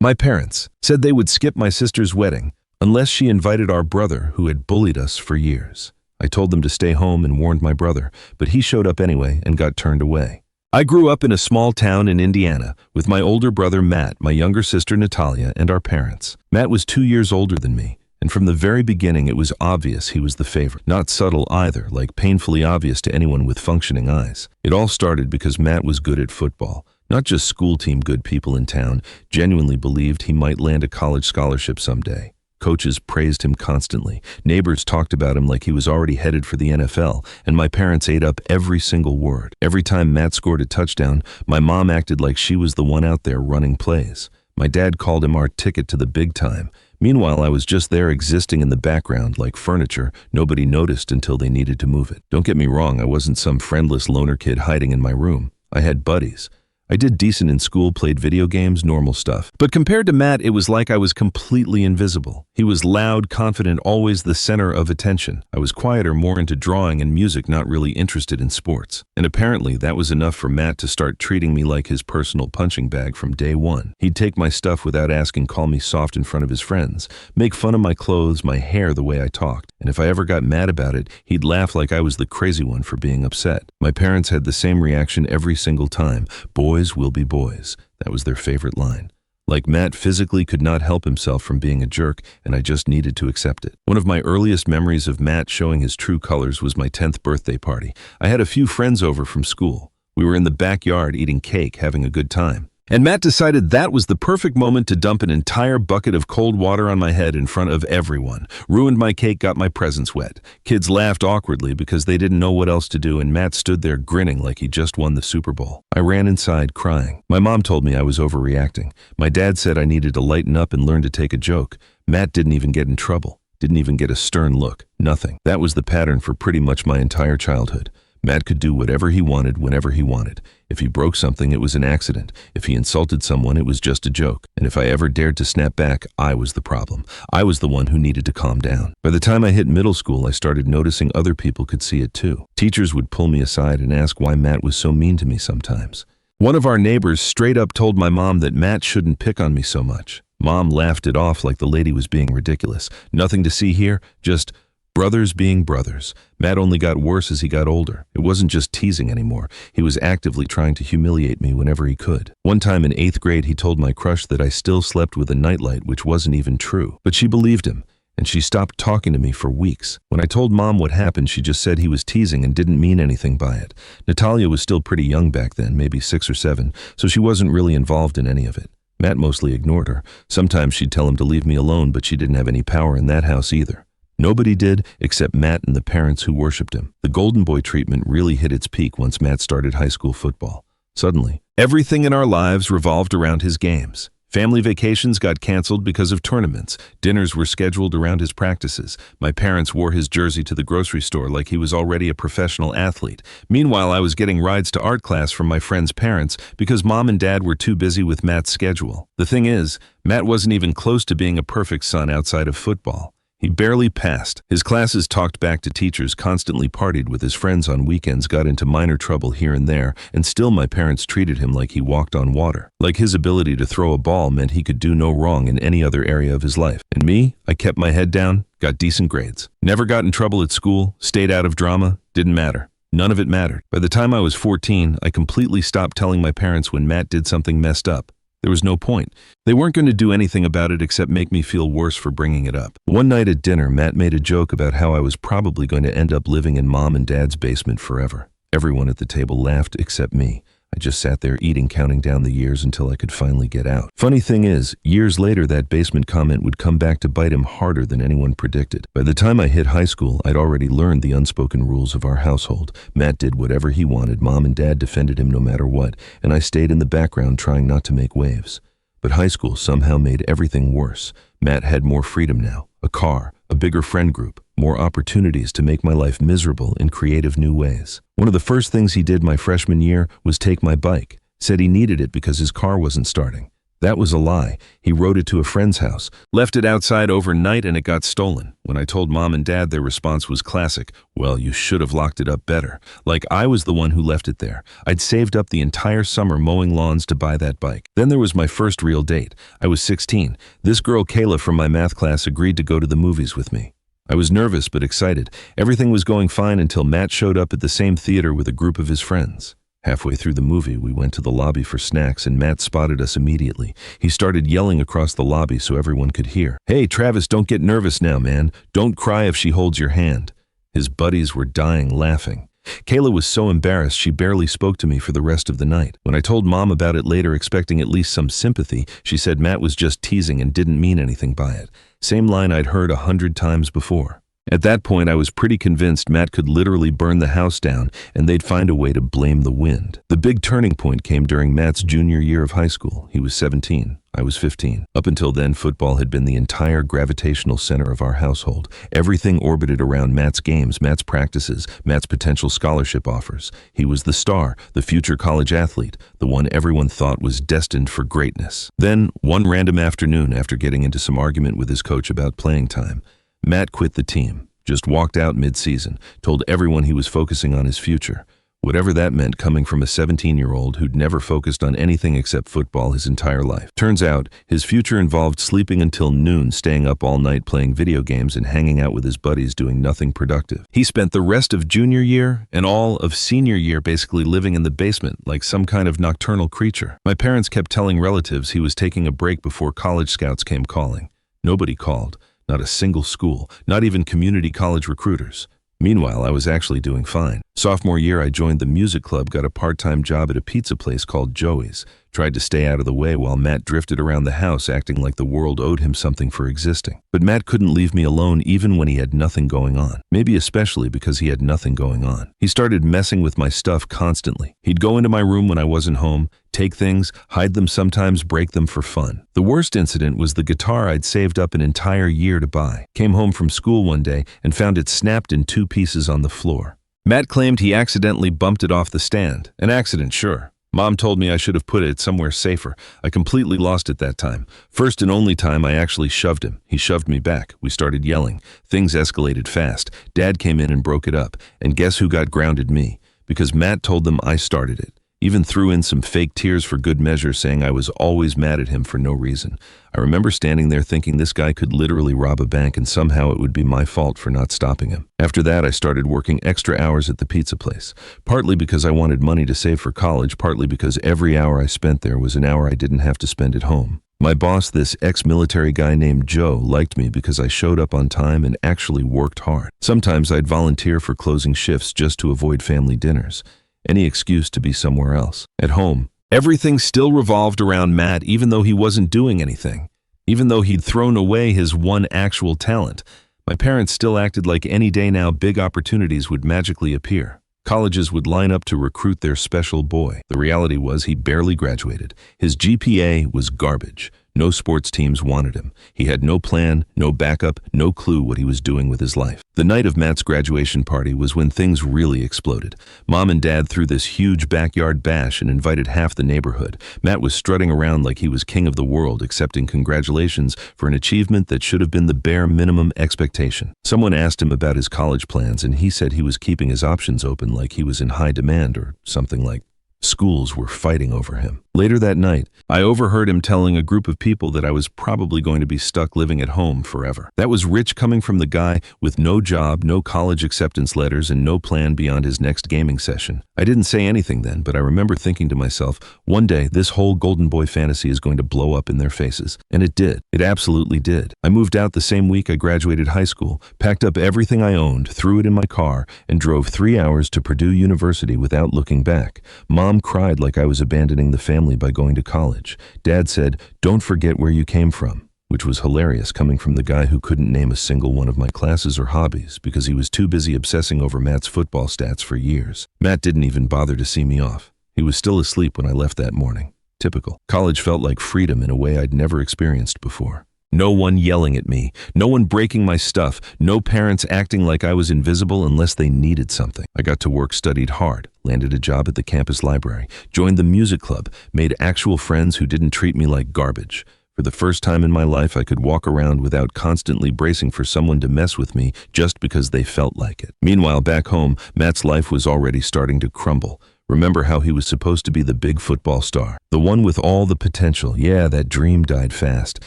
My parents said they would skip my sister's wedding unless she invited our brother who had bullied us for years. I told them to stay home and warned my brother, but he showed up anyway and got turned away. I grew up in a small town in Indiana with my older brother Matt, my younger sister Natalia, and our parents. Matt was 2 years older than me, and from the very beginning it was obvious he was the favorite. Not subtle either, like painfully obvious to anyone with functioning eyes. It all started because Matt was good at football. Not just school team good people in town genuinely believed he might land a college scholarship someday. Coaches praised him constantly. Neighbors talked about him like he was already headed for the NFL, and my parents ate up every single word. Every time Matt scored a touchdown, my mom acted like she was the one out there running plays. My dad called him our ticket to the big time. Meanwhile, I was just there existing in the background like furniture. Nobody noticed until they needed to move it. Don't get me wrong, I wasn't some friendless loner kid hiding in my room. I had buddies. I did decent in school, played video games, normal stuff. But compared to Matt, it was like I was completely invisible. He was loud, confident, always the center of attention. I was quieter, more into drawing and music, not really interested in sports. And apparently that was enough for Matt to start treating me like his personal punching bag from day one. He'd take my stuff without asking, call me soft in front of his friends, make fun of my clothes, my hair, the way I talked. And if I ever got mad about it, he'd laugh like I was the crazy one for being upset. My parents had the same reaction every single time. Boys will be boys. That was their favorite line. Like Matt physically could not help himself from being a jerk, and I just needed to accept it. One of my earliest memories of Matt showing his true colors was my 10th birthday party. I had a few friends over from school. We were in the backyard eating cake, having a good time. And Matt decided that was the perfect moment to dump an entire bucket of cold water on my head in front of everyone. Ruined my cake, got my presents wet. Kids laughed awkwardly because they didn't know what else to do, and Matt stood there grinning like he just won the Super Bowl. I ran inside crying. My mom told me I was overreacting. My dad said I needed to lighten up and learn to take a joke. Matt didn't even get in trouble. Didn't even get a stern look. Nothing. That was the pattern for pretty much my entire childhood. Matt could do whatever he wanted whenever he wanted. If he broke something, it was an accident. If he insulted someone, it was just a joke. And if I ever dared to snap back, I was the problem. I was the one who needed to calm down. By the time I hit middle school, I started noticing other people could see it too. Teachers would pull me aside and ask why Matt was so mean to me sometimes. One of our neighbors straight up told my mom that Matt shouldn't pick on me so much. Mom laughed it off like the lady was being ridiculous. Nothing to see here, just brothers being brothers. Matt only got worse as he got older. It wasn't just teasing anymore. He was actively trying to humiliate me whenever he could. One time in 8th grade, he told my crush that I still slept with a nightlight, which wasn't even true. But she believed him, and she stopped talking to me for weeks. When I told Mom what happened, she just said he was teasing and didn't mean anything by it. Natalia was still pretty young back then, maybe 6 or 7, so she wasn't really involved in any of it. Matt mostly ignored her. Sometimes she'd tell him to leave me alone, but she didn't have any power in that house either. Nobody did except Matt and the parents who worshipped him. The golden boy treatment really hit its peak once Matt started high school football. Suddenly, everything in our lives revolved around his games. Family vacations got canceled because of tournaments. Dinners were scheduled around his practices. My parents wore his jersey to the grocery store like he was already a professional athlete. Meanwhile, I was getting rides to art class from my friends' parents because Mom and Dad were too busy with Matt's schedule. The thing is, Matt wasn't even close to being a perfect son outside of football. He barely passed. His classes talked back to teachers, constantly partied with his friends on weekends, got into minor trouble here and there, and still my parents treated him like he walked on water. Like his ability to throw a ball meant he could do no wrong in any other area of his life. And me, I kept my head down, got decent grades. Never got in trouble at school, stayed out of drama, didn't matter. None of it mattered. By the time I was 14, I completely stopped telling my parents when Matt did something messed up. There was no point. They weren't going to do anything about it except make me feel worse for bringing it up. One night at dinner, Matt made a joke about how I was probably going to end up living in Mom and Dad's basement forever. Everyone at the table laughed except me. I just sat there eating, counting down the years until I could finally get out. Funny thing is, years later, that basement comment would come back to bite him harder than anyone predicted. By the time I hit high school, I'd already learned the unspoken rules of our household. Matt did whatever he wanted, Mom and Dad defended him no matter what, and I stayed in the background trying not to make waves. But high school somehow made everything worse. Matt had more freedom now, a car, a bigger friend group, more opportunities to make my life miserable in creative new ways. One of the first things he did my freshman year was take my bike. Said he needed it because his car wasn't starting. That was a lie. He rode it to a friend's house, left it outside overnight, and it got stolen. When I told Mom and Dad, their response was classic. Well, you should have locked it up better. Like I was the one who left it there. I'd saved up the entire summer mowing lawns to buy that bike. Then there was my first real date. I was 16. This girl, Kayla, from my math class, agreed to go to the movies with me. I was nervous but excited. Everything was going fine until Matt showed up at the same theater with a group of his friends. Halfway through the movie, we went to the lobby for snacks, and Matt spotted us immediately. He started yelling across the lobby so everyone could hear. "Hey, Travis, don't get nervous now, man. Don't cry if she holds your hand." His buddies were dying laughing. Kayla was so embarrassed she barely spoke to me for the rest of the night. When I told Mom about it later, expecting at least some sympathy, she said Matt was just teasing and didn't mean anything by it. Same line I'd heard 100 times before. At that point, I was pretty convinced Matt could literally burn the house down and they'd find a way to blame the wind. The big turning point came during Matt's junior year of high school. He was 17. I was 15. Up until then, football had been the entire gravitational center of our household. Everything orbited around Matt's games, Matt's practices, Matt's potential scholarship offers. He was the star, the future college athlete, the one everyone thought was destined for greatness. Then, one random afternoon, after getting into some argument with his coach about playing time, Matt quit the team, just walked out mid-season, told everyone he was focusing on his future. Whatever that meant, coming from a 17-year-old who'd never focused on anything except football his entire life. Turns out, his future involved sleeping until noon, staying up all night playing video games and hanging out with his buddies doing nothing productive. He spent the rest of junior year and all of senior year basically living in the basement like some kind of nocturnal creature. My parents kept telling relatives he was taking a break before college scouts came calling. Nobody called. Not a single school, not even community college recruiters. Meanwhile, I was actually doing fine. Sophomore year, I joined the music club, got a part-time job at a pizza place called Joey's, tried to stay out of the way while Matt drifted around the house acting like the world owed him something for existing. But Matt couldn't leave me alone even when he had nothing going on. Maybe especially because he had nothing going on. He started messing with my stuff constantly. He'd go into my room when I wasn't home, take things, hide them, sometimes break them for fun. The worst incident was the guitar I'd saved up an entire year to buy. Came home from school one day and found it snapped in 2 pieces on the floor. Matt claimed he accidentally bumped it off the stand. An accident, sure. Mom told me I should have put it somewhere safer. I completely lost it that time. First and only time I actually shoved him. He shoved me back. We started yelling. Things escalated fast. Dad came in and broke it up. And guess who got grounded? Me. Because Matt told them I started it. Even threw in some fake tears for good measure, saying I was always mad at him for no reason. I remember standing there thinking this guy could literally rob a bank and somehow it would be my fault for not stopping him. After that, I started working extra hours at the pizza place, partly because I wanted money to save for college, partly because every hour I spent there was an hour I didn't have to spend at home. My boss, this ex-military guy named Joe, liked me because I showed up on time and actually worked hard. Sometimes I'd volunteer for closing shifts just to avoid family dinners. Any excuse to be somewhere else. At home, everything still revolved around Matt, even though he wasn't doing anything. Even though he'd thrown away his one actual talent, my parents still acted like any day now big opportunities would magically appear. Colleges would line up to recruit their special boy. The reality was he barely graduated. His GPA was garbage. No sports teams wanted him. He had no plan, no backup, no clue what he was doing with his life. The night of Matt's graduation party was when things really exploded. Mom and Dad threw this huge backyard bash and invited half the neighborhood. Matt was strutting around like he was king of the world, accepting congratulations for an achievement that should have been the bare minimum expectation. Someone asked him about his college plans, and he said he was keeping his options open like he was in high demand or something like schools were fighting over him. Later that night, I overheard him telling a group of people that I was probably going to be stuck living at home forever. That was rich coming from the guy with no job, no college acceptance letters, and no plan beyond his next gaming session. I didn't say anything then, but I remember thinking to myself, one day this whole golden boy fantasy is going to blow up in their faces. And it did. It absolutely did. I moved out the same week I graduated high school, packed up everything I owned, threw it in my car, and drove 3 hours to Purdue University without looking back. Mom cried like I was abandoning the family by going to college. Dad said, "Don't forget where you came from," which was hilarious coming from the guy who couldn't name a single one of my classes or hobbies because he was too busy obsessing over Matt's football stats for years. Matt didn't even bother to see me off. He was still asleep when I left that morning. Typical. College felt like freedom in a way I'd never experienced before. No one yelling at me, no one breaking my stuff, no parents acting like I was invisible unless they needed something. I got to work, studied hard, landed a job at the campus library, joined the music club, made actual friends who didn't treat me like garbage. For the first time in my life, I could walk around without constantly bracing for someone to mess with me just because they felt like it. Meanwhile, back home, Matt's life was already starting to crumble. Remember how he was supposed to be the big football star? The one with all the potential. Yeah, that dream died fast.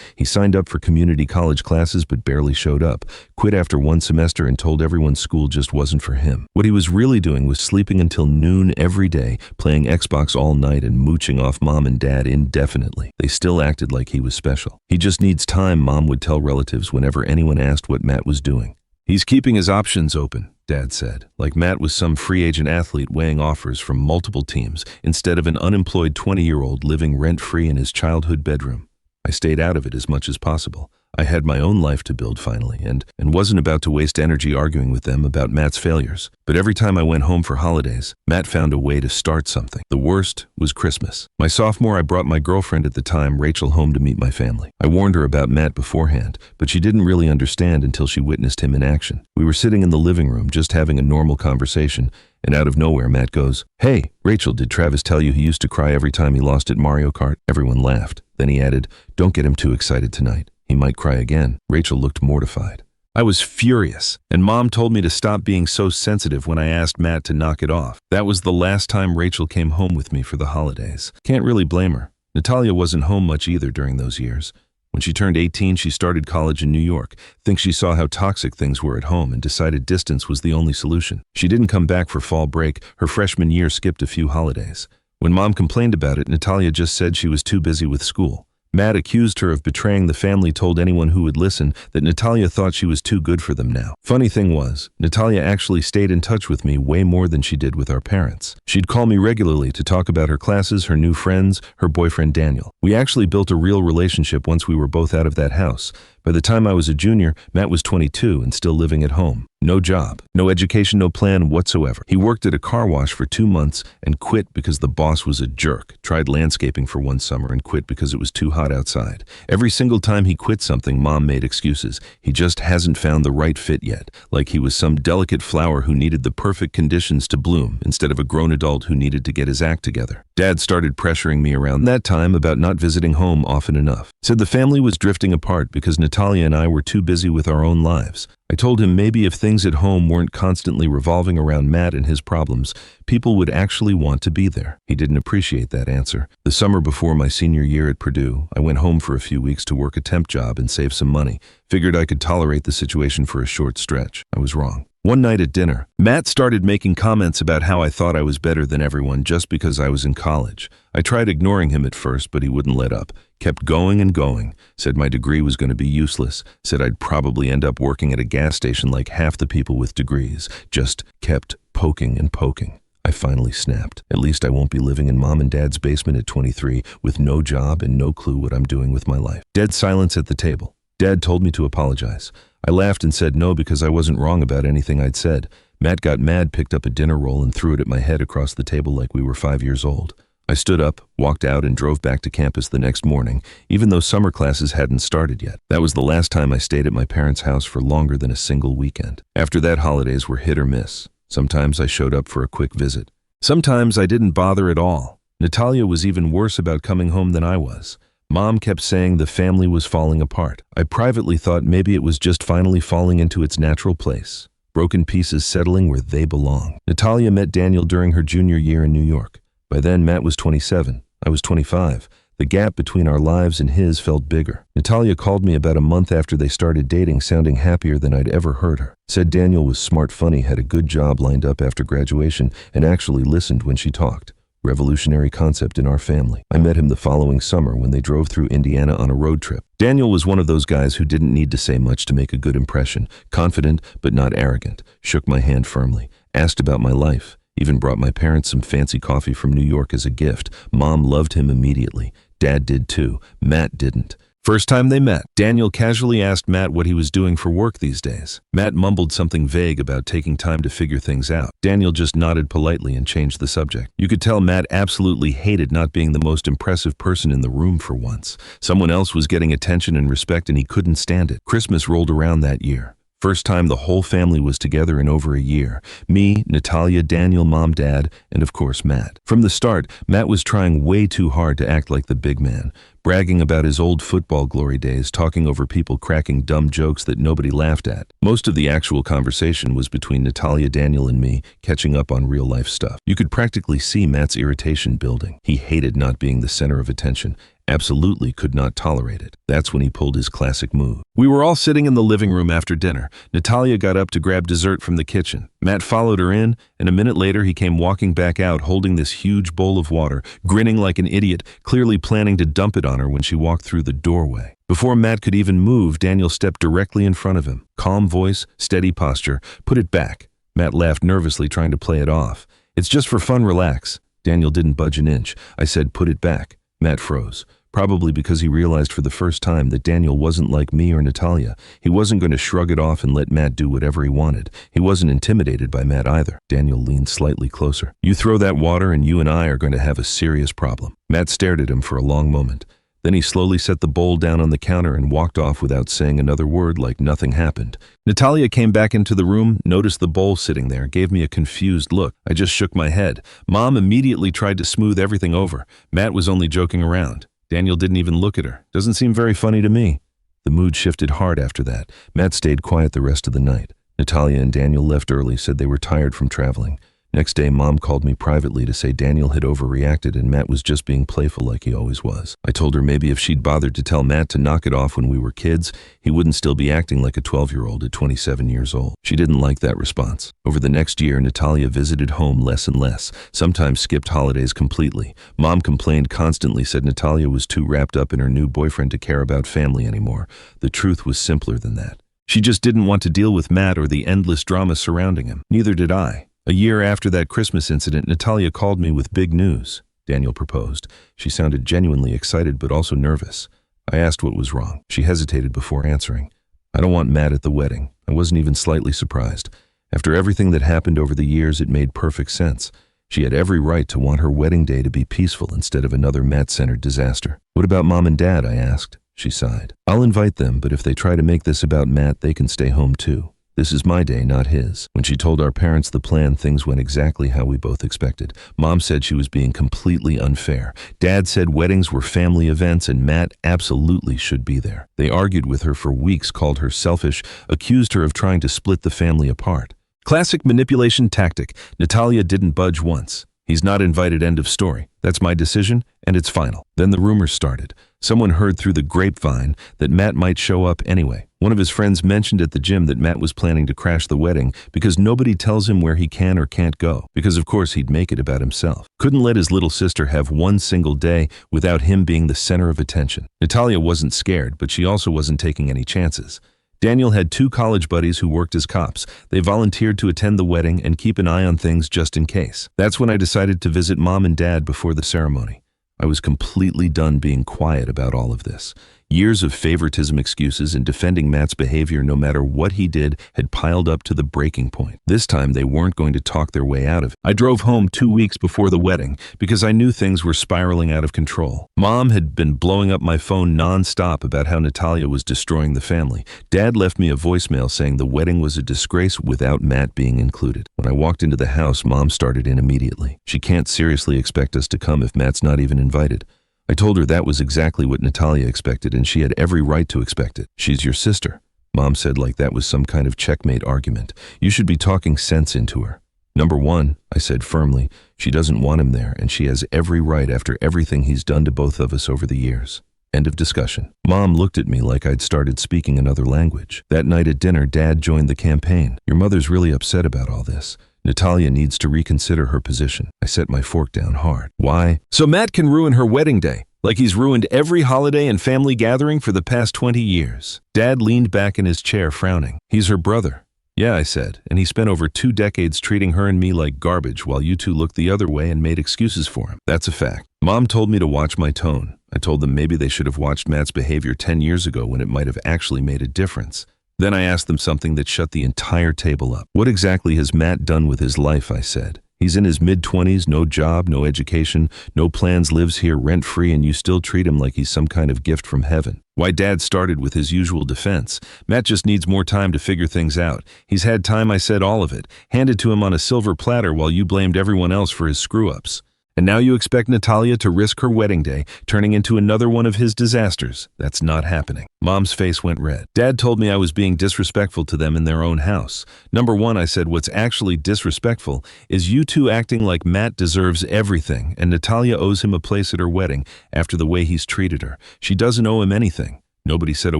He signed up for community college classes but barely showed up, quit after one semester and told everyone school just wasn't for him. What he was really doing was sleeping until noon every day, playing Xbox all night and mooching off mom and dad indefinitely. They still acted like he was special. He just needs time, mom would tell relatives whenever anyone asked what Matt was doing. He's keeping his options open, Dad said, like Matt was some free agent athlete weighing offers from multiple teams instead of an unemployed 20-year-old living rent-free in his childhood bedroom. I stayed out of it as much as possible. I had my own life to build finally, and wasn't about to waste energy arguing with them about Matt's failures. But every time I went home for holidays, Matt found a way to start something. The worst was Christmas. My sophomore, I brought my girlfriend at the time, Rachel, home to meet my family. I warned her about Matt beforehand, but she didn't really understand until she witnessed him in action. We were sitting in the living room, just having a normal conversation, and out of nowhere, Matt goes, "Hey, Rachel, did Travis tell you he used to cry every time he lost at Mario Kart?" Everyone laughed. Then he added, "Don't get him too excited tonight. He might cry again." Rachel looked mortified. I was furious, and Mom told me to stop being so sensitive when I asked Matt to knock it off. That was the last time Rachel came home with me for the holidays. Can't really blame her. Natalia wasn't home much either during those years. When she turned 18, she started college in New York. Think she saw how toxic things were at home and decided distance was the only solution. She didn't come back for fall break. Her freshman year skipped a few holidays. When Mom complained about it, Natalia just said she was too busy with school. Matt accused her of betraying the family, told anyone who would listen that Natalia thought she was too good for them now. Funny thing was, Natalia actually stayed in touch with me way more than she did with our parents. She'd call me regularly to talk about her classes, her new friends, her boyfriend Daniel. We actually built a real relationship once we were both out of that house. By the time I was a junior, Matt was 22 and still living at home. No job, no education, no plan whatsoever. He worked at a car wash for 2 months and quit because the boss was a jerk. Tried landscaping for one summer and quit because it was too hot outside. Every single time he quit something, Mom made excuses. He just hasn't found the right fit yet, like he was some delicate flower who needed the perfect conditions to bloom instead of a grown adult who needed to get his act together. Dad started pressuring me around that time about not visiting home often enough. Said the family was drifting apart because Natalia and I were too busy with our own lives. I told him maybe if things at home weren't constantly revolving around Matt and his problems, people would actually want to be there. He didn't appreciate that answer. The summer before my senior year at Purdue, I went home for a few weeks to work a temp job and save some money. Figured I could tolerate the situation for a short stretch. I was wrong. One night at dinner, Matt started making comments about how I thought I was better than everyone just because I was in college. I tried ignoring him at first, but he wouldn't let up. Kept going and going. Said my degree was going to be useless. Said I'd probably end up working at a gas station like half the people with degrees. Just kept poking and poking. I finally snapped. At least I won't be living in Mom and Dad's basement at 23 with no job and no clue what I'm doing with my life. Dead silence at the table. Dad told me to apologize. I laughed and said no because I wasn't wrong about anything I'd said. Matt got mad, picked up a dinner roll and threw it at my head across the table like we were 5 years old. I stood up, walked out, and drove back to campus the next morning, even though summer classes hadn't started yet. That was the last time I stayed at my parents' house for longer than a single weekend. After that, holidays were hit or miss. Sometimes I showed up for a quick visit. Sometimes I didn't bother at all. Natalia was even worse about coming home than I was. Mom kept saying the family was falling apart. I privately thought maybe it was just finally falling into its natural place. Broken pieces settling where they belong. Natalia met Daniel during her junior year in New York. By then, Matt was 27. I was 25. The gap between our lives and his felt bigger. Natalia called me about a month after they started dating, sounding happier than I'd ever heard her. Said Daniel was smart, funny, had a good job lined up after graduation, and actually listened when she talked. Revolutionary concept in our family. I met him the following summer when they drove through Indiana on a road trip. Daniel was one of those guys who didn't need to say much to make a good impression. Confident, but not arrogant. Shook my hand firmly. Asked about my life. Even brought my parents some fancy coffee from New York as a gift. Mom loved him immediately. Dad did too. Matt didn't. First time they met, Daniel casually asked Matt what he was doing for work these days. Matt mumbled something vague about taking time to figure things out. Daniel just nodded politely and changed the subject. You could tell Matt absolutely hated not being the most impressive person in the room for once. Someone else was getting attention and respect and he couldn't stand it. Christmas rolled around that year. First time the whole family was together in over a year. Me, Natalia, Daniel, Mom, Dad, and of course Matt. From the start, Matt was trying way too hard to act like the big man, bragging about his old football glory days, talking over people cracking dumb jokes that nobody laughed at. Most of the actual conversation was between Natalia, Daniel, and me, catching up on real-life stuff. You could practically see Matt's irritation building. He hated not being the center of attention. Absolutely could not tolerate it. That's when he pulled his classic move. We were all sitting in the living room after dinner. Natalia got up to grab dessert from the kitchen. Matt followed her in, and a minute later he came walking back out holding this huge bowl of water, grinning like an idiot, clearly planning to dump it on her when she walked through the doorway. Before Matt could even move, Daniel stepped directly in front of him. Calm voice, steady posture. Put it back. Matt laughed nervously, trying to play it off. It's just for fun, relax. Daniel didn't budge an inch. I said, put it back. Matt froze, probably because he realized for the first time that Daniel wasn't like me or Natalia. He wasn't going to shrug it off and let Matt do whatever he wanted. He wasn't intimidated by Matt either. Daniel leaned slightly closer. You throw that water and you and I are going to have a serious problem. Matt stared at him for a long moment. Then he slowly set the bowl down on the counter and walked off without saying another word, like nothing happened. Natalia came back into the room, noticed the bowl sitting there, gave me a confused look. I just shook my head. Mom immediately tried to smooth everything over. Matt was only joking around. Daniel didn't even look at her. Doesn't seem very funny to me. The mood shifted hard after that. Matt stayed quiet the rest of the night. Natalia and Daniel left early, said they were tired from traveling. Next day, Mom called me privately to say Daniel had overreacted and Matt was just being playful like he always was. I told her maybe if she'd bothered to tell Matt to knock it off when we were kids, he wouldn't still be acting like a 12-year-old at 27 years old. She didn't like that response. Over the next year, Natalia visited home less and less, sometimes skipped holidays completely. Mom complained constantly, said Natalia was too wrapped up in her new boyfriend to care about family anymore. The truth was simpler than that. She just didn't want to deal with Matt or the endless drama surrounding him. Neither did I. A year after that Christmas incident, Natalia called me with big news. Daniel proposed. She sounded genuinely excited but also nervous. I asked what was wrong. She hesitated before answering. I don't want Matt at the wedding. I wasn't even slightly surprised. After everything that happened over the years, it made perfect sense. She had every right to want her wedding day to be peaceful instead of another Matt-centered disaster. What about Mom and Dad? I asked. She sighed. I'll invite them, but if they try to make this about Matt, they can stay home too. This is my day, not his. When she told our parents the plan, things went exactly how we both expected. Mom said she was being completely unfair. Dad said weddings were family events and Matt absolutely should be there. They argued with her for weeks, called her selfish, accused her of trying to split the family apart. Classic manipulation tactic. Natalia didn't budge once. He's not invited, end of story. That's my decision, and it's final. Then the rumors started. Someone heard through the grapevine that Matt might show up anyway. One of his friends mentioned at the gym that Matt was planning to crash the wedding because nobody tells him where he can or can't go, because of course he'd make it about himself. Couldn't let his little sister have one single day without him being the center of attention. Natalia wasn't scared, but she also wasn't taking any chances. Daniel had 2 college buddies who worked as cops. They volunteered to attend the wedding and keep an eye on things just in case. That's when I decided to visit Mom and Dad before the ceremony. I was completely done being quiet about all of this. Years of favoritism excuses and defending Matt's behavior no matter what he did had piled up to the breaking point. This time they weren't going to talk their way out of it. I drove home 2 weeks before the wedding because I knew things were spiraling out of control. Mom had been blowing up my phone non-stop about how Natalia was destroying the family. Dad left me a voicemail saying the wedding was a disgrace without Matt being included. When I walked into the house, Mom started in immediately. She can't seriously expect us to come if Matt's not even invited. I told her that was exactly what Natalia expected, and she had every right to expect it. She's your sister. Mom said like that was some kind of checkmate argument. You should be talking sense into her. Number 1, I said firmly, she doesn't want him there, and she has every right after everything he's done to both of us over the years. End of discussion. Mom looked at me like I'd started speaking another language. That night at dinner, Dad joined the campaign. Your mother's really upset about all this. Natalia needs to reconsider her position. I set my fork down hard. Why? So Matt can ruin her wedding day, like he's ruined every holiday and family gathering for the past 20 years. Dad leaned back in his chair, frowning. He's her brother. Yeah, I said, and he spent over 2 decades treating her and me like garbage while you two looked the other way and made excuses for him. That's a fact. Mom told me to watch my tone. I told them maybe they should have watched Matt's behavior 10 years ago when it might have actually made a difference. Then I asked them something that shut the entire table up. What exactly has Matt done with his life, I said. He's in his mid-20s, no job, no education, no plans, lives here rent-free, and you still treat him like he's some kind of gift from heaven. Why, Dad started with his usual defense. Matt just needs more time to figure things out. He's had time, I said, all of it, handed to him on a silver platter while you blamed everyone else for his screw-ups. And now you expect Natalia to risk her wedding day, turning into another one of his disasters. That's not happening. Mom's face went red. Dad told me I was being disrespectful to them in their own house. Number one, I said, what's actually disrespectful is you two acting like Matt deserves everything and Natalia owes him a place at her wedding after the way he's treated her. She doesn't owe him anything. Nobody said a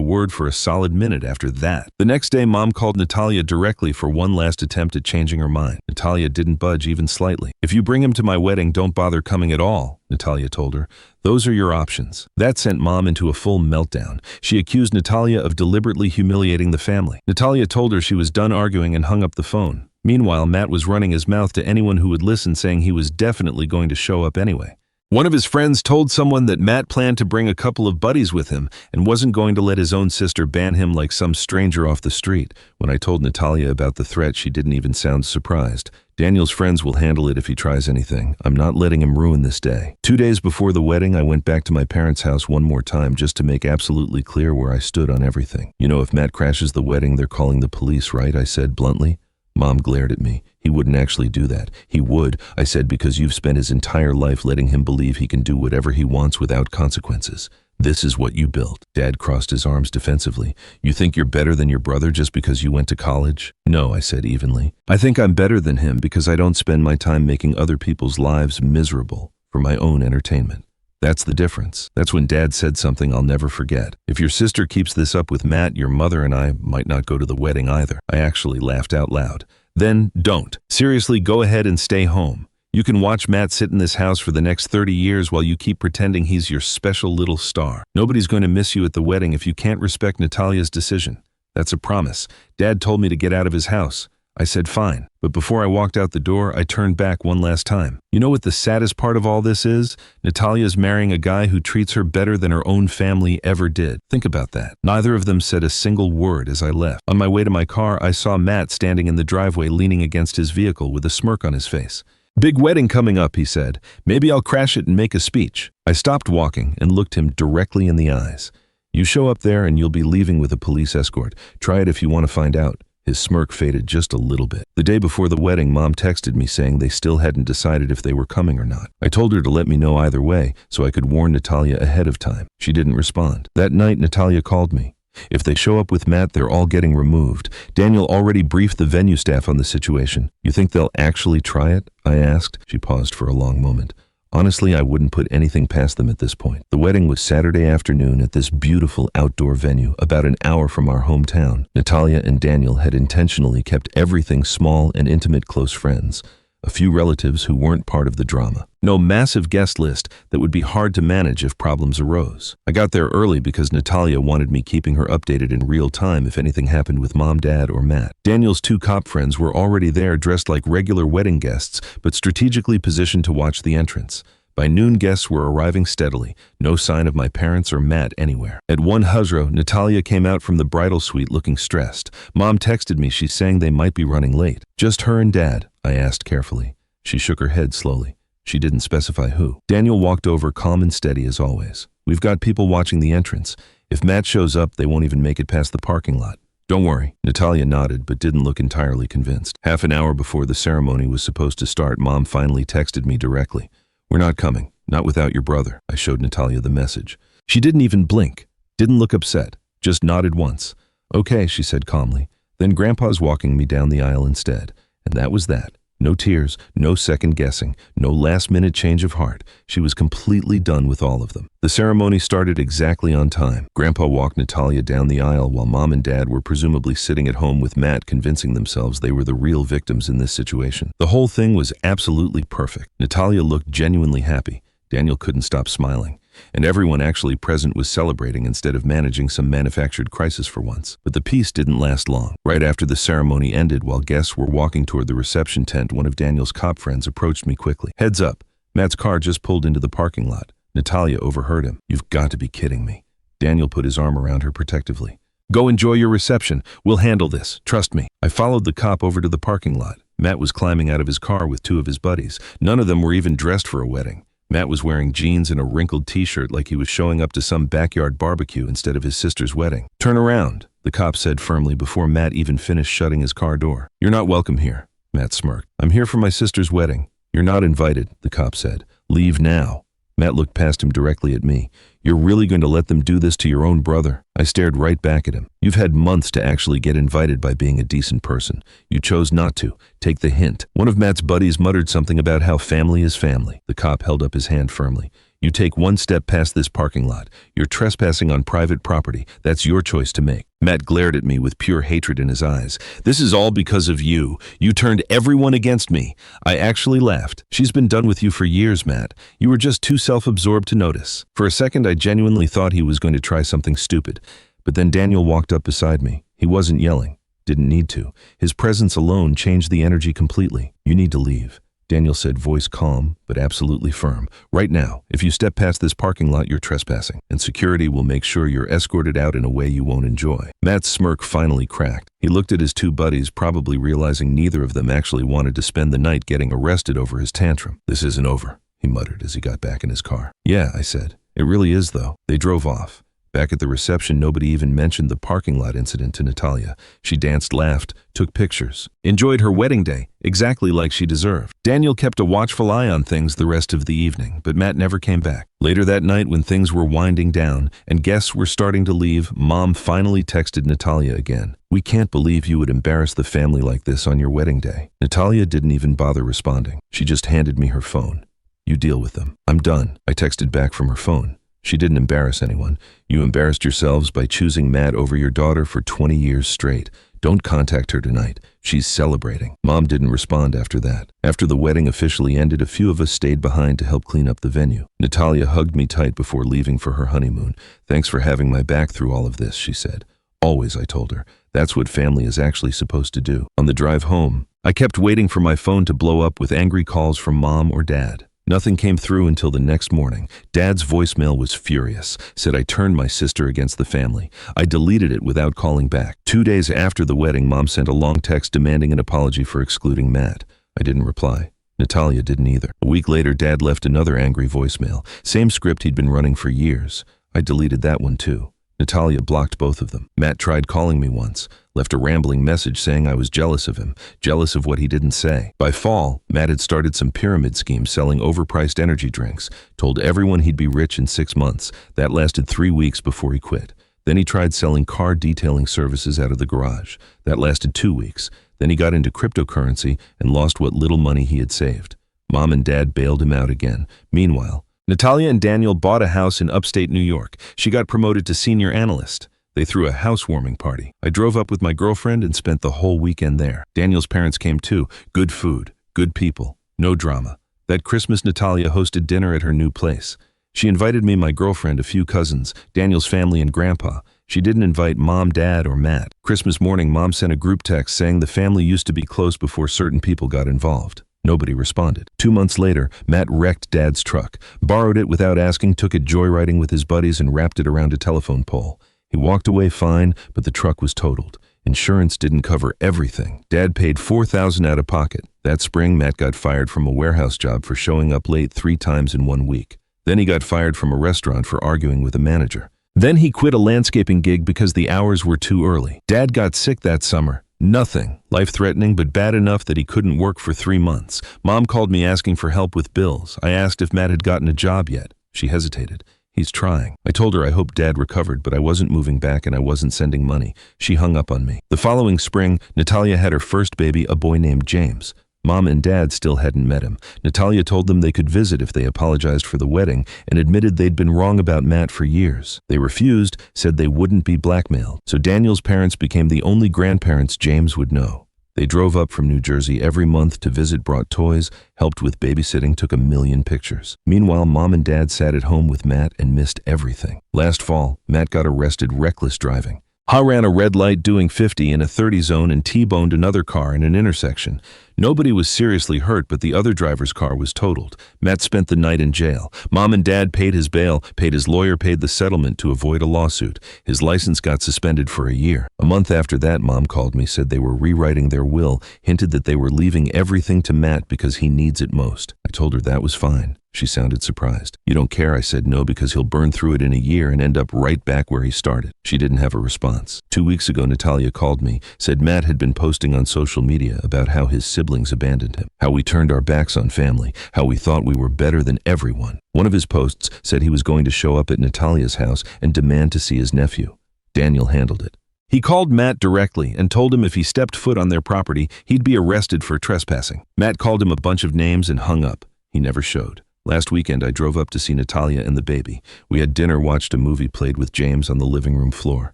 word for a solid minute after that. The next day, Mom called Natalia directly for one last attempt at changing her mind. Natalia didn't budge even slightly. If you bring him to my wedding, don't bother coming at all, Natalia told her. Those are your options. That sent Mom into a full meltdown. She accused Natalia of deliberately humiliating the family. Natalia told her she was done arguing and hung up the phone. Meanwhile, Matt was running his mouth to anyone who would listen, saying he was definitely going to show up anyway. One of his friends told someone that Matt planned to bring a couple of buddies with him and wasn't going to let his own sister ban him like some stranger off the street. When I told Natalia about the threat, she didn't even sound surprised. Daniel's friends will handle it if he tries anything. I'm not letting him ruin this day. 2 days before the wedding, I went back to my parents' house one more time just to make absolutely clear where I stood on everything. You know, if Matt crashes the wedding, they're calling the police, right? I said bluntly. Mom glared at me. He wouldn't actually do that. He would, I said, because you've spent his entire life letting him believe he can do whatever he wants without consequences. This is what you built. Dad crossed his arms defensively. You think you're better than your brother just because you went to college? No, I said evenly. I think I'm better than him because I don't spend my time making other people's lives miserable for my own entertainment. That's the difference. That's when Dad said something I'll never forget. If your sister keeps this up with Matt, your mother and I might not go to the wedding either. I actually laughed out loud. Then don't. Seriously, go ahead and stay home. You can watch Matt sit in this house for the next 30 years while you keep pretending he's your special little star. Nobody's going to miss you at the wedding if you can't respect Natalia's decision. That's a promise. Dad told me to get out of his house. I said fine, but before I walked out the door, I turned back one last time. You know what the saddest part of all this is? Natalia's marrying a guy who treats her better than her own family ever did. Think about that. Neither of them said a single word as I left. On my way to my car, I saw Matt standing in the driveway leaning against his vehicle with a smirk on his face. Big wedding coming up, he said. Maybe I'll crash it and make a speech. I stopped walking and looked him directly in the eyes. You show up there and you'll be leaving with a police escort. Try it if you want to find out. His smirk faded just a little bit. The day before the wedding, Mom texted me saying they still hadn't decided if they were coming or not. I told her to let me know either way so I could warn Natalia ahead of time. She didn't respond. That night, Natalia called me. If they show up with Matt, they're all getting removed. Daniel already briefed the venue staff on the situation. You think they'll actually try it? I asked. She paused for a long moment. Honestly, I wouldn't put anything past them at this point. The wedding was Saturday afternoon at this beautiful outdoor venue about an hour from our hometown. Natalia and Daniel had intentionally kept everything small and intimate, close friends. A few relatives who weren't part of the drama. No massive guest list that would be hard to manage if problems arose. I got there early because Natalia wanted me keeping her updated in real time if anything happened with Mom, Dad, or Matt. Daniel's 2 cop friends were already there dressed like regular wedding guests, but strategically positioned to watch the entrance. By noon, guests were arriving steadily. No sign of my parents or Matt anywhere. At one huzro, Natalia came out from the bridal suite looking stressed. Mom texted me. She's saying they might be running late. Just her and Dad? I asked carefully. She shook her head slowly. She didn't specify who. Daniel walked over, calm and steady as always. We've got people watching the entrance. If Matt shows up, they won't even make it past the parking lot. Don't worry. Natalia nodded, but didn't look entirely convinced. Half an hour before the ceremony was supposed to start, Mom finally texted me directly. We're not coming. Not without your brother. I showed Natalia the message. She didn't even blink. Didn't look upset. Just nodded once. Okay, she said calmly. Then Grandpa's walking me down the aisle instead. And that was that. No tears, no second guessing, no last-minute change of heart. She was completely done with all of them. The ceremony started exactly on time. Grandpa walked Natalia down the aisle while Mom and Dad were presumably sitting at home with Matt, convincing themselves they were the real victims in this situation. The whole thing was absolutely perfect. Natalia looked genuinely happy. Daniel couldn't stop smiling. and everyone actually present was celebrating instead of managing some manufactured crisis for once. But the peace didn't last long. Right after the ceremony ended, while guests were walking toward the reception tent, one of Daniel's cop friends approached me quickly. "Heads up, Matt's car just pulled into the parking lot." Natalia overheard him. "You've got to be kidding me." Daniel put his arm around her protectively. "Go enjoy your reception. We'll handle this. Trust me." I followed the cop over to the parking lot. Matt was climbing out of his car with two of his buddies. None of them were even dressed for a wedding. Matt was wearing jeans and a wrinkled t-shirt like he was showing up to some backyard barbecue instead of his sister's wedding. "Turn around," the cop said firmly before Matt even finished shutting his car door. "You're not welcome here," Matt smirked. "I'm here for my sister's wedding." "You're not invited," the cop said. "Leave now." Matt looked past him directly at me. "You're really going to let them do this to your own brother?" I stared right back at him. "You've had months to actually get invited by being a decent person. You chose not to. Take the hint." One of Matt's buddies muttered something about how family is family. The cop held up his hand firmly. "You take one step past this parking lot. You're trespassing on private property. That's your choice to make." Matt glared at me with pure hatred in his eyes. "This is all because of you. You turned everyone against me." I actually laughed. "She's been done with you for years, Matt. You were just too self-absorbed to notice." For a second, I genuinely thought he was going to try something stupid. But then Daniel walked up beside me. He wasn't yelling. Didn't need to. His presence alone changed the energy completely. "You need to leave," Daniel said, voice calm, but absolutely firm. "Right now. If you step past this parking lot, you're trespassing, and security will make sure you're escorted out in a way you won't enjoy." Matt's smirk finally cracked. He looked at his two buddies, probably realizing neither of them actually wanted to spend the night getting arrested over his tantrum. "This isn't over," he muttered as he got back in his car. "Yeah," I said. "It really is, though." They drove off. Back at the reception, nobody even mentioned the parking lot incident to Natalia. She danced, laughed, took pictures, enjoyed her wedding day, exactly like she deserved. Daniel kept a watchful eye on things the rest of the evening, but Matt never came back. Later that night, when things were winding down and guests were starting to leave, Mom finally texted Natalia again. "We can't believe you would embarrass the family like this on your wedding day." Natalia didn't even bother responding. She just handed me her phone. "You deal with them. I'm done," I texted back from her phone. "She didn't embarrass anyone. You embarrassed yourselves by choosing Matt over your daughter for 20 years straight. Don't contact her tonight. She's celebrating." Mom didn't respond after that. After the wedding officially ended, a few of us stayed behind to help clean up the venue. Natalia hugged me tight before leaving for her honeymoon. "Thanks for having my back through all of this," she said. "Always," I told her. "That's what family is actually supposed to do." On the drive home, I kept waiting for my phone to blow up with angry calls from Mom or Dad. Nothing came through until the next morning. Dad's voicemail was furious, said I turned my sister against the family. I deleted it without calling back. 2 days after the wedding, Mom sent a long text demanding an apology for excluding Matt. I didn't reply. Natalia didn't either. A week later, Dad left another angry voicemail. Same script he'd been running for years. I deleted that one too. Natalia blocked both of them. Matt tried calling me once, left a rambling message saying I was jealous of him, jealous of what he didn't say. By fall, Matt had started some pyramid scheme selling overpriced energy drinks, told everyone he'd be rich in 6 months. That lasted 3 weeks before he quit. Then he tried selling car detailing services out of the garage. That lasted 2 weeks. Then he got into cryptocurrency and lost what little money he had saved. Mom and Dad bailed him out again. Meanwhile, Natalia and Daniel bought a house in upstate New York. She got promoted to senior analyst. They threw a housewarming party. I drove up with my girlfriend and spent the whole weekend there. Daniel's parents came too. Good food, good people, no drama. That Christmas, Natalia hosted dinner at her new place. She invited me, my girlfriend, a few cousins, Daniel's family and grandpa. She didn't invite Mom, Dad, or Matt. Christmas morning, Mom sent a group text saying the family used to be close before certain people got involved. Nobody responded. 2 months later, Matt wrecked Dad's truck, borrowed it without asking, took it joyriding with his buddies and wrapped it around a telephone pole. He walked away fine, but the truck was totaled. Insurance didn't cover everything. Dad paid $4,000 out of pocket. That spring, Matt got fired from a warehouse job for showing up late 3 times in 1 week. Then he got fired from a restaurant for arguing with a manager. Then he quit a landscaping gig because the hours were too early. Dad got sick that summer. Nothing life-threatening, but bad enough that he couldn't work for 3 months. Mom called me asking for help with bills. I asked if Matt had gotten a job yet. She hesitated. He's trying. I told her I hoped Dad recovered, but I wasn't moving back and I wasn't sending money. She hung up on me. The following spring, Natalia had her first baby, a boy named James. Mom and Dad still hadn't met him. Natalia told them they could visit if they apologized for the wedding and admitted they'd been wrong about Matt for years. They refused, said they wouldn't be blackmailed. So Daniel's parents became the only grandparents James would know. They drove up from New Jersey every month to visit, brought toys, helped with babysitting, took a million pictures. Meanwhile, Mom and Dad sat at home with Matt and missed everything. Last fall, Matt got arrested reckless driving. Ha ran a red light doing 50 in a 30 zone and T-boned another car in an intersection. Nobody was seriously hurt, but the other driver's car was totaled. Matt spent the night in jail. Mom and Dad paid his bail, paid his lawyer, paid the settlement to avoid a lawsuit. His license got suspended for a year. A month after that, Mom called me, said they were rewriting their will, hinted that they were leaving everything to Matt because he needs it most. I told her that was fine. She sounded surprised. You don't care? I said no, because he'll burn through it in a year and end up right back where he started. She didn't have a response. 2 weeks ago, Natalia called me, said Matt had been posting on social media about how his siblings abandoned him, how we turned our backs on family, how we thought we were better than everyone. One of his posts said he was going to show up at Natalia's house and demand to see his nephew. Daniel handled it. He called Matt directly and told him if he stepped foot on their property, he'd be arrested for trespassing. Matt called him a bunch of names and hung up. He never showed. Last weekend, I drove up to see Natalia and the baby. We had dinner, watched a movie, played with James on the living room floor.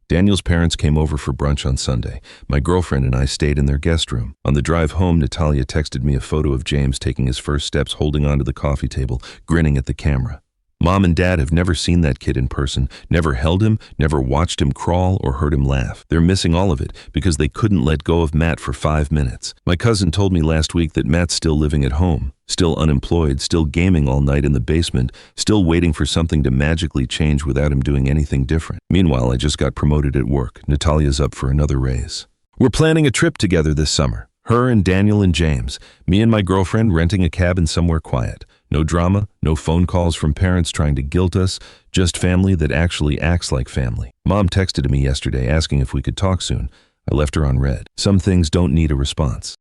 Daniel's parents came over for brunch on Sunday. My girlfriend and I stayed in their guest room. On the drive home, Natalia texted me a photo of James taking his first steps, holding onto the coffee table, grinning at the camera. Mom and Dad have never seen that kid in person, never held him, never watched him crawl or heard him laugh. They're missing all of it because they couldn't let go of Matt for 5 minutes. My cousin told me last week that Matt's still living at home, still unemployed, still gaming all night in the basement, still waiting for something to magically change without him doing anything different. Meanwhile, I just got promoted at work. Natalia's up for another raise. We're planning a trip together this summer. Her and Daniel and James. Me and my girlfriend renting a cabin somewhere quiet. No drama, no phone calls from parents trying to guilt us, just family that actually acts like family. Mom texted me yesterday asking if we could talk soon. I left her on red. Some things don't need a response.